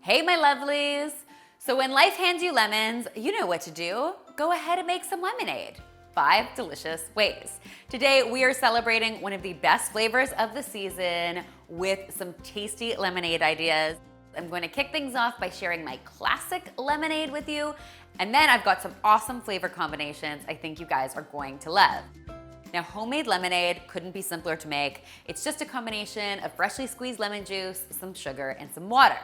Hey, my lovelies. So when life hands you lemons, you know what to do. Go ahead and make some lemonade. 5 delicious ways. Today, we are celebrating one of the best flavors of the season with some tasty lemonade ideas. I'm going to kick things off by sharing my classic lemonade with you, and then I've got some awesome flavor combinations I think you guys are going to love. Now, homemade lemonade couldn't be simpler to make. It's just a combination of freshly squeezed lemon juice, some sugar, and some water.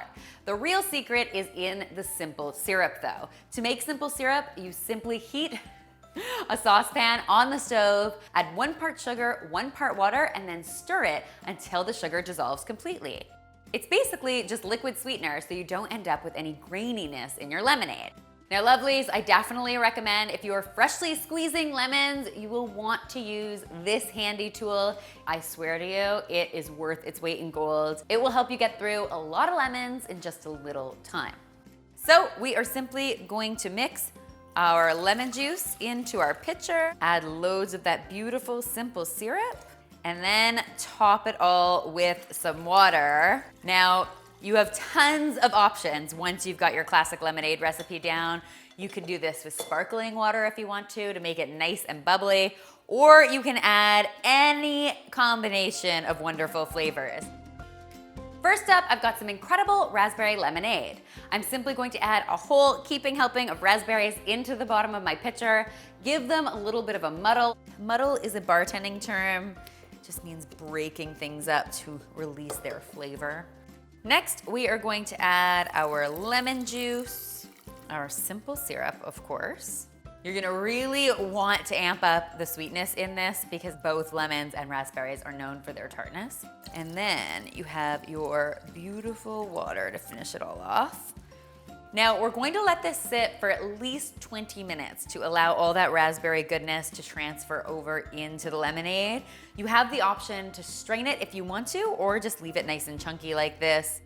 The real secret is in the simple syrup though. To make simple syrup, you simply heat a saucepan on the stove, add 1 part sugar, 1 part water, and then stir it until the sugar dissolves completely. It's basically just liquid sweetener so you don't end up with any graininess in your lemonade. Now, lovelies, I definitely recommend if you are freshly squeezing lemons, you will want to use this handy tool. I swear to you, it is worth its weight in gold. It will help you get through a lot of lemons in just a little time. So we are simply going to mix our lemon juice into our pitcher, add loads of that beautiful simple syrup, and then top it all with some water. Now, you have tons of options once you've got your classic lemonade recipe down. You can do this with sparkling water if you want to make it nice and bubbly, or you can add any combination of wonderful flavors. First up, I've got some incredible raspberry lemonade. I'm simply going to add a whole keeping helping of raspberries into the bottom of my pitcher, give them a little bit of a muddle. Muddle is a bartending term. It just means breaking things up to release their flavor. Next, we are going to add our lemon juice, our simple syrup, of course. You're gonna really want to amp up the sweetness in this because both lemons and raspberries are known for their tartness. And then you have your beautiful water to finish it all off. Now, we're going to let this sit for at least 20 minutes to allow all that raspberry goodness to transfer over into the lemonade. You have the option to strain it if you want to, or just leave it nice and chunky like this.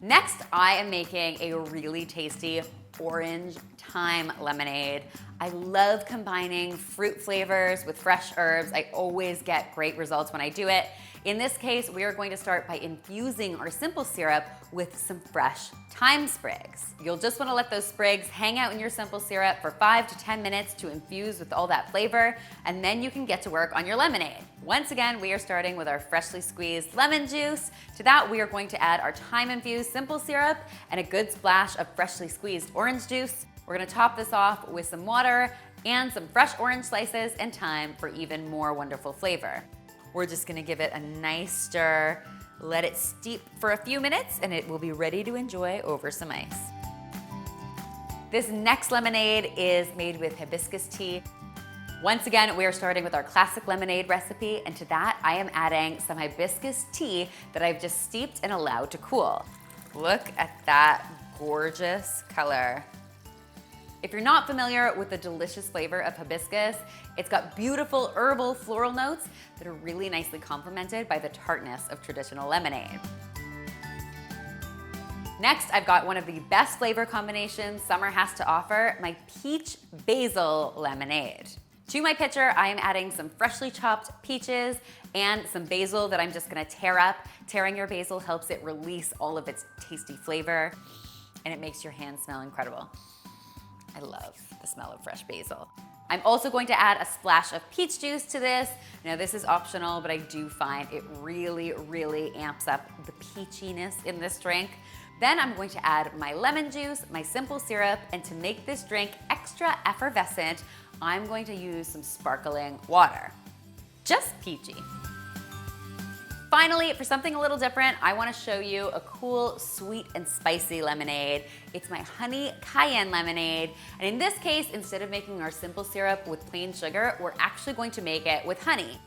Next, I am making a really tasty orange thyme lemonade. I love combining fruit flavors with fresh herbs. I always get great results when I do it. In this case, we are going to start by infusing our simple syrup with some fresh thyme sprigs. You'll just want to let those sprigs hang out in your simple syrup for 5 to 10 minutes to infuse with all that flavor, and then you can get to work on your lemonade. Once again, we are starting with our freshly squeezed lemon juice. To that, we are going to add our thyme-infused simple syrup and a good splash of freshly squeezed orange juice. We're gonna top this off with some water and some fresh orange slices and thyme for even more wonderful flavor. We're just gonna give it a nice stir, let it steep for a few minutes, and it will be ready to enjoy over some ice. This next lemonade is made with hibiscus tea. Once again, we are starting with our classic lemonade recipe, and to that, I am adding some hibiscus tea that I've just steeped and allowed to cool. Look at that gorgeous color. If you're not familiar with the delicious flavor of hibiscus, it's got beautiful herbal floral notes that are really nicely complemented by the tartness of traditional lemonade. Next, I've got one of the best flavor combinations summer has to offer, my peach basil lemonade. To my pitcher, I am adding some freshly chopped peaches and some basil that I'm just gonna tear up. Tearing your basil helps it release all of its tasty flavor, and it makes your hands smell incredible. I love the smell of fresh basil. I'm also going to add a splash of peach juice to this. Now, this is optional, but I do find it really, really amps up the peachiness in this drink. Then I'm going to add my lemon juice, my simple syrup, and to make this drink extra effervescent, I'm going to use some sparkling water. Just peachy. Finally, for something a little different, I want to show you a cool, sweet and spicy lemonade. It's my honey cayenne lemonade. And in this case, instead of making our simple syrup with plain sugar, we're actually going to make it with honey.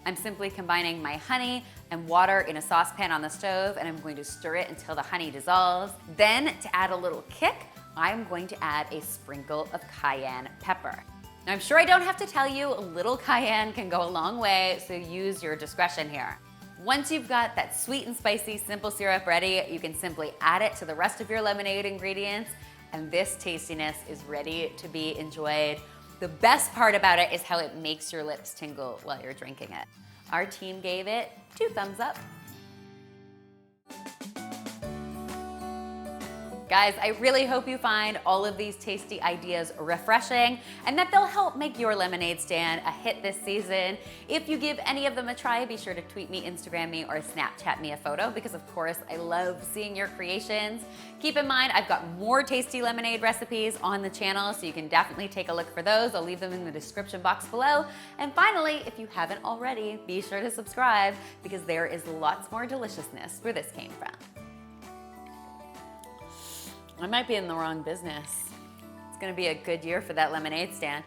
I'm simply combining my honey and water in a saucepan on the stove, and I'm going to stir it until the honey dissolves. Then, to add a little kick, I'm going to add a sprinkle of cayenne pepper. Now, I'm sure I don't have to tell you, a little cayenne can go a long way, so use your discretion here. Once you've got that sweet and spicy simple syrup ready, you can simply add it to the rest of your lemonade ingredients, and this tastiness is ready to be enjoyed. The best part about it is how it makes your lips tingle while you're drinking it. Our team gave it 2 thumbs up. Guys, I really hope you find all of these tasty ideas refreshing and that they'll help make your lemonade stand a hit this season. If you give any of them a try, be sure to tweet me, Instagram me, or Snapchat me a photo because of course I love seeing your creations. Keep in mind, I've got more tasty lemonade recipes on the channel, so you can definitely take a look for those. I'll leave them in the description box below. And finally, if you haven't already, be sure to subscribe because there is lots more deliciousness where this came from. I might be in the wrong business. It's gonna be a good year for that lemonade stand.